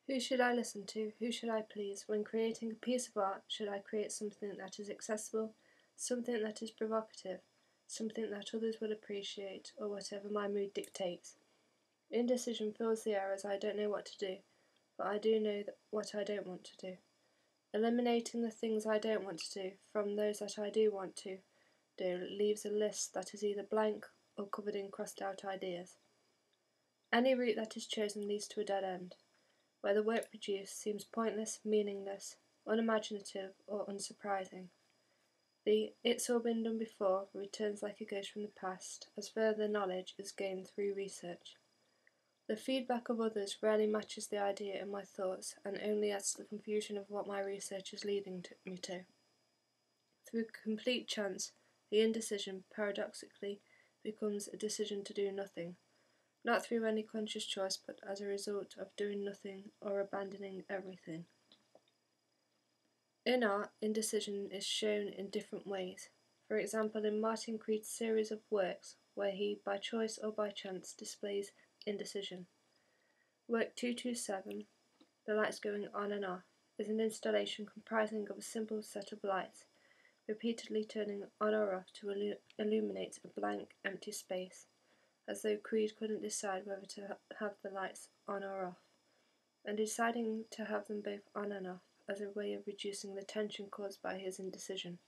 Who should I listen to? Who should I please? When creating a piece of art, should I create something that is accessible, something that is provocative, something that others will appreciate, or whatever my mood dictates? Indecision fills the air as I don't know what to do, but I do know what I don't want to do. Eliminating the things I don't want to do from those that I do want to do leaves a list that is either blank or covered in crossed out ideas. Any route that is chosen leads to a dead end, where the work produced seems pointless, meaningless, unimaginative, or unsurprising. The "it's all been done before" returns like a ghost from the past, as further knowledge is gained through research. The feedback of others rarely matches the idea in my thoughts, and only adds to the confusion of what my research is leading me to. Through complete chance, the indecision, paradoxically, becomes a decision to do nothing, not through any conscious choice, but as a result of doing nothing or abandoning everything. In art, indecision is shown in different ways. For example, in Martin Creed's series of works, where he, by choice or by chance, displays indecision. Work 227, The Lights Going On and Off, is an installation comprising of a simple set of lights, repeatedly turning on or off to illuminate a blank, empty space, as though Creed couldn't decide whether to have the lights on or off, and deciding to have them both on and off as a way of reducing the tension caused by his indecision.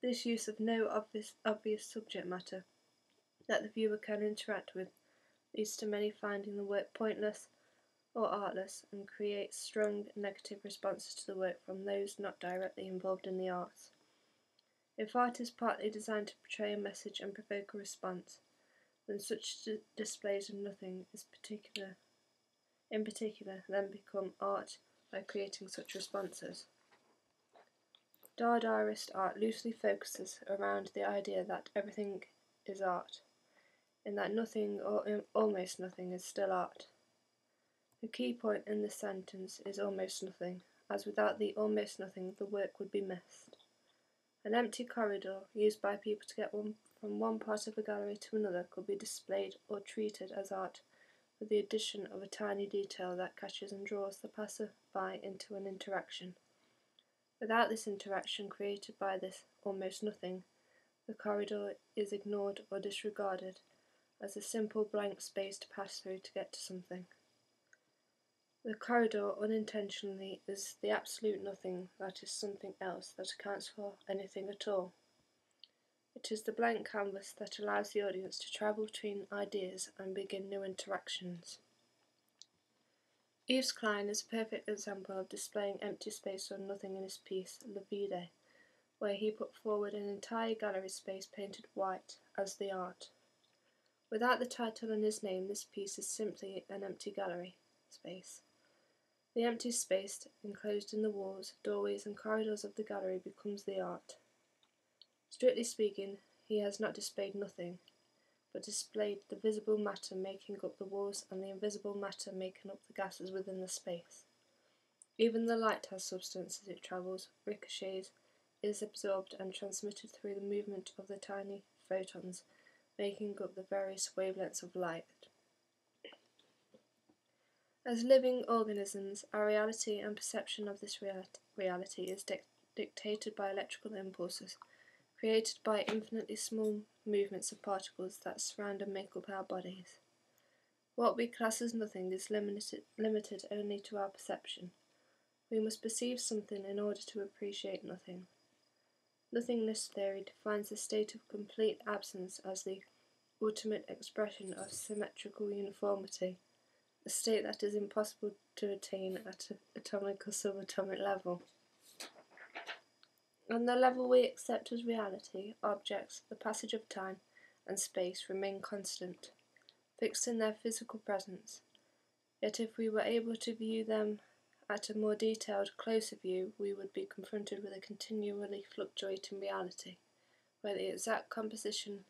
This use of no obvious subject matter that the viewer can interact with leads to many finding the work pointless or artless, and creates strong negative responses to the work from those not directly involved in the arts. If art is partly designed to portray a message and provoke a response, then such displays of nothing in particular then become art by creating such responses. Dadaist art loosely focuses around the idea that everything is art, in that nothing or almost nothing is still art. The key point in this sentence is almost nothing, as without the almost nothing the work would be missed. An empty corridor, used by people to get from one part of a gallery to another, could be displayed or treated as art, with the addition of a tiny detail that catches and draws the passer-by into an interaction. Without this interaction created by this almost nothing, the corridor is ignored or disregarded as a simple blank space to pass through to get to something. The corridor, unintentionally, is the absolute nothing that is something else that accounts for anything at all. It is the blank canvas that allows the audience to travel between ideas and begin new interactions. Yves Klein is a perfect example of displaying empty space or nothing in his piece, Le Vide, where he put forward an entire gallery space painted white as the art. Without the title and his name, this piece is simply an empty gallery space. The empty space, enclosed in the walls, doorways and corridors of the gallery, becomes the art. Strictly speaking, he has not displayed nothing, but displayed the visible matter making up the walls and the invisible matter making up the gases within the space. Even the light has substance as it travels, ricochets, is absorbed and transmitted through the movement of the tiny photons, making up the various wavelengths of light. As living organisms, our reality and perception of this reality is dictated by electrical impulses, created by infinitely small movements of particles that surround and make up our bodies. What we class as nothing is limited only to our perception. We must perceive something in order to appreciate nothing. Nothingness theory defines the state of complete absence as the ultimate expression of symmetrical uniformity, a state that is impossible to attain at an atomic or subatomic level. On the level we accept as reality, objects, the passage of time and space remain constant, fixed in their physical presence. Yet if we were able to view them at a more detailed, closer view, we would be confronted with a continually fluctuating reality, where the exact composition,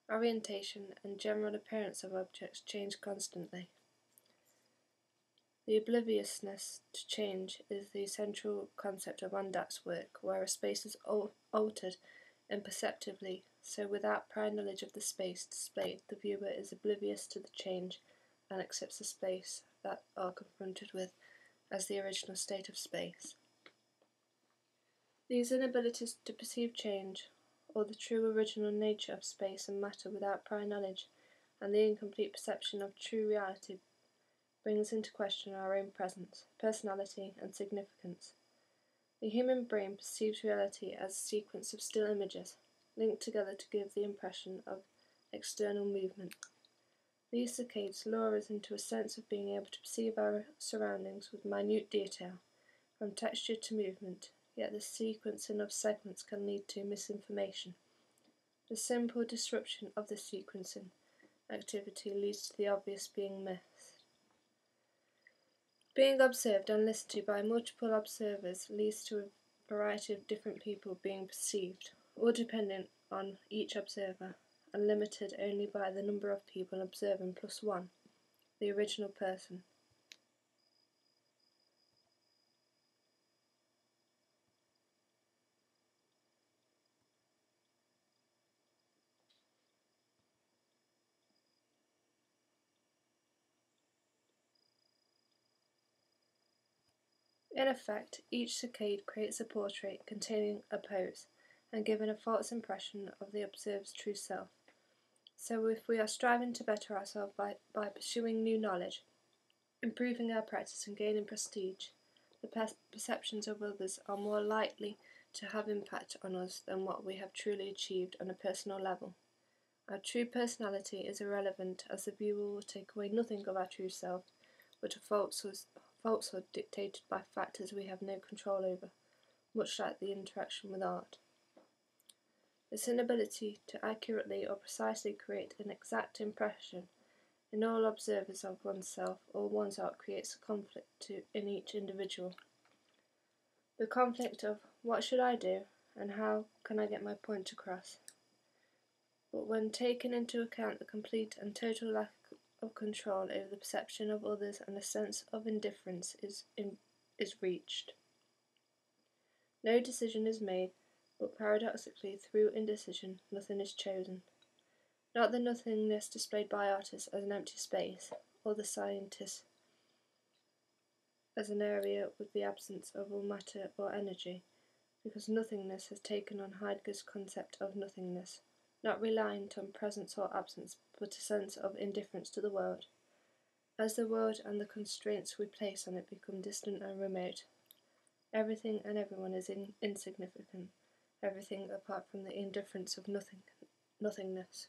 orientation, and general appearance of objects change constantly. The obliviousness to change is the central concept of Ondat's work, where a space is altered imperceptibly, so without prior knowledge of the space displayed, the viewer is oblivious to the change and accepts the space that are confronted with as the original state of space. These inabilities to perceive change, or the true original nature of space and matter without prior knowledge, and the incomplete perception of true reality brings into question our own presence, personality, and significance. The human brain perceives reality as a sequence of still images, linked together to give the impression of external movement. These saccades lure us into a sense of being able to perceive our surroundings with minute detail, from texture to movement, yet the sequencing of segments can lead to misinformation. The simple disruption of the sequencing activity leads to the obvious being missed. Being observed and listened to by multiple observers leads to a variety of different people being perceived, all dependent on each observer, and limited only by the number of people observing plus one, the original person. In effect, each saccade creates a portrait containing a pose, and giving a false impression of the observer's true self. So if we are striving to better ourselves by pursuing new knowledge, improving our practice and gaining prestige, the perceptions of others are more likely to have impact on us than what we have truly achieved on a personal level. Our true personality is irrelevant, as the viewer will take away nothing of our true self, but a falsehood dictated by factors we have no control over, much like the interaction with art. This inability to accurately or precisely create an exact impression in all observers of oneself or one's art creates a conflict in each individual. The conflict of what should I do and how can I get my point across? But when taken into account the complete and total lack of control over the perception of others and a sense of indifference is reached. No decision is made, but paradoxically through indecision nothing is chosen. Not the nothingness displayed by artists as an empty space, or the scientist as an area with the absence of all matter or energy, because nothingness has taken on Heidegger's concept of nothingness, not reliant on presence or absence, but a sense of indifference to the world. As the world and the constraints we place on it become distant and remote, everything and everyone is insignificant, everything apart from the indifference of nothingness.